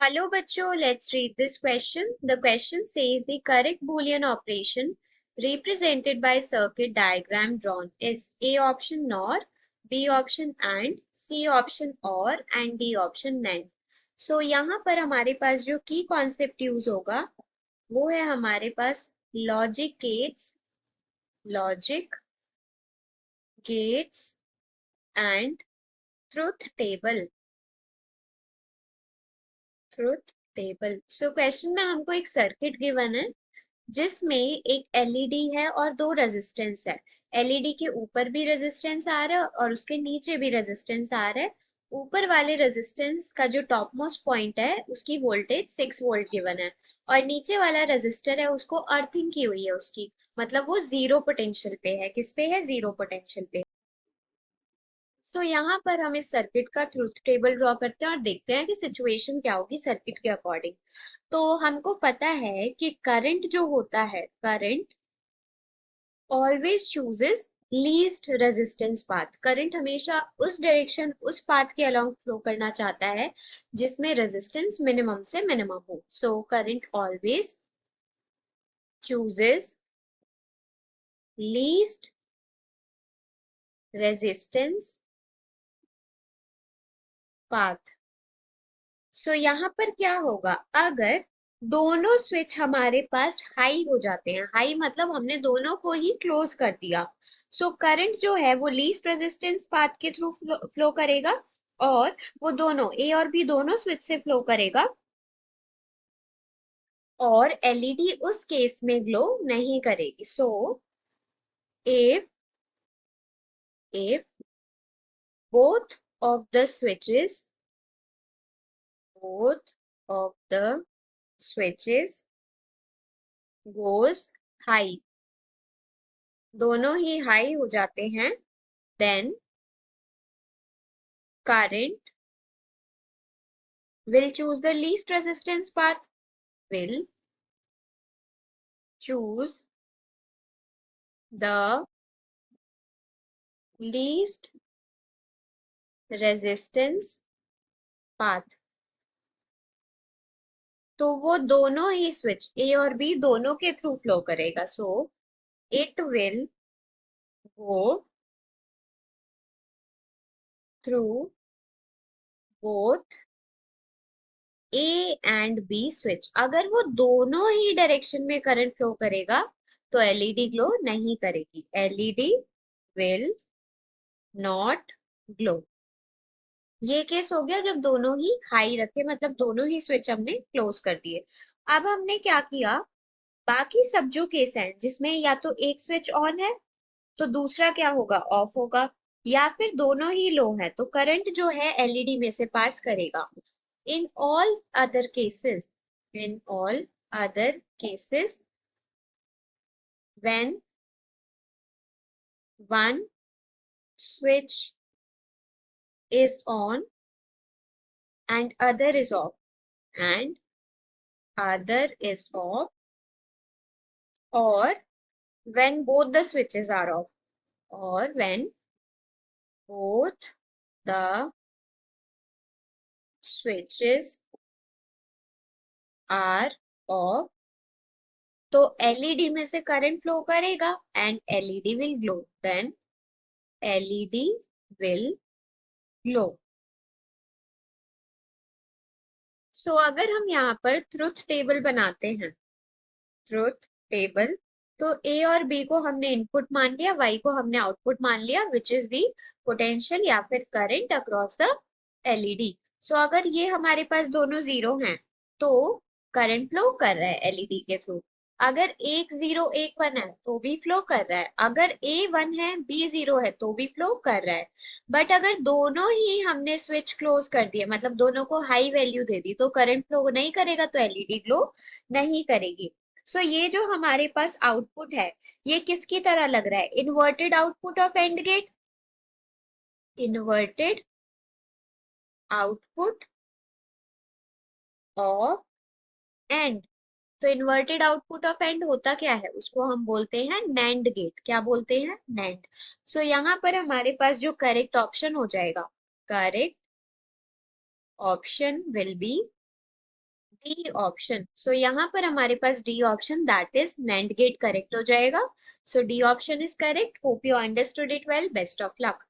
Hello बच्चों, let's read this question. The question says the correct Boolean operation represented by circuit diagram drawn is A option nor, B option and, C option or and D option NAND. So यहाँ पर हमारे पास जो की concept use होगा वो है हमारे पास logic gates and truth table. So question में हमको एक सर्किट गिवन है जिसमें एक एलईडी है और दो रेजिस्टेंस है। एलईडी के ऊपर भी रेजिस्टेंस आ रहा है और उसके नीचे भी रेजिस्टेंस आ रहा है। ऊपर वाले रेजिस्टेंस का जो टॉप मोस्ट पॉइंट है उसकी वोल्टेज 6 वोल्ट गिवन है और नीचे वाला रेजिस्टर है उसको अर्थिंग की हुई है उसकी, मतलब वो जीरो पोटेंशियल पे है। किस पे है? जीरो पोटेंशियल पे। सो यहाँ पर हम इस सर्किट का ट्रुथ टेबल ड्रॉ करते हैं और देखते हैं कि सिचुएशन क्या होगी सर्किट के अकॉर्डिंग। तो हमको पता है कि करंट जो होता है, current always chooses least resistance path. Current हमेशा उस डायरेक्शन, उस पाथ के अलोंग फ्लो करना चाहता है जिसमें रेजिस्टेंस मिनिमम से मिनिमम हो। So current always chooses least resistance path. So यहाँ पर क्या होगा, अगर दोनों स्विच हमारे पास हाई हो जाते हैं, हाई मतलब हमने दोनों को ही क्लोज कर दिया, सो करंट जो है वो लीस्ट रेजिस्टेंस पाथ के थ्रू फ्लो करेगा और वो दोनों ए और बी दोनों स्विच से फ्लो करेगा और एलईडी उस केस में ग्लो नहीं करेगी। So if if both of the switches both of the switches goes high, दोनों ही हाई हो जाते हैं, then current will choose the least resistance path, will choose the least resistance path। तो वो दोनों ही स्विच ए और बी दोनों के थ्रू फ्लो करेगा। So it will go through both A and B switch. अगर वो दोनों ही डायरेक्शन में करंट फ्लो करेगा तो एलईडी ग्लो नहीं करेगी, एलईडी विल नॉट ग्लो। ये केस हो गया जब दोनों ही हाई रखे, मतलब दोनों ही स्विच हमने क्लोज कर दिए। अब हमने क्या किया, बाकी सब जो केस है जिसमें या तो एक स्विच ऑन है तो दूसरा क्या होगा, ऑफ होगा, या फिर दोनों ही लो है तो करंट जो है एलईडी में से पास करेगा। In all other cases, in all other cases, when one switch is on and other is off, and other is off, or when both the switches are off, or when both the switches are off, तो LED में से current flow करेगा and LED will glow, then LED will glow. So अगर हम यहाँ पर truth table बनाते हैं, ट्रुथ टेबल, तो ए और बी को हमने इनपुट मान लिया, वाई को हमने आउटपुट मान लिया, विच इज दी पोटेंशियल या फिर करंट अक्रॉस द एलईडी। सो अगर ये हमारे पास दोनों जीरो हैं तो करंट फ्लो कर रहा है एलईडी के थ्रू। अगर एक जीरो एक वन है तो भी फ्लो कर रहा है, अगर ए वन है बी जीरो है तो भी फ्लो कर रहा है। बट अगर दोनों ही हमने स्विच क्लोज कर दिए, मतलब दोनों को हाई वैल्यू दे दी, तो करंट फ्लो नहीं करेगा, तो एलईडी ग्लो नहीं करेगी। सो ये जो हमारे पास आउटपुट है ये किसकी तरह लग रहा है, inverted output of AND gate, inverted output of AND. तो इन्वर्टेड आउटपुट ऑफ एंड होता क्या है, उसको हम बोलते हैं नैंड गेट। क्या बोलते हैं? नैंड। सो यहाँ पर हमारे पास जो करेक्ट ऑप्शन हो जाएगा, correct option will be D option. So यहाँ पर हमारे पास D option that is NAND gate correct हो जाएगा। So D option is correct. Hope you understood it well. Best of luck.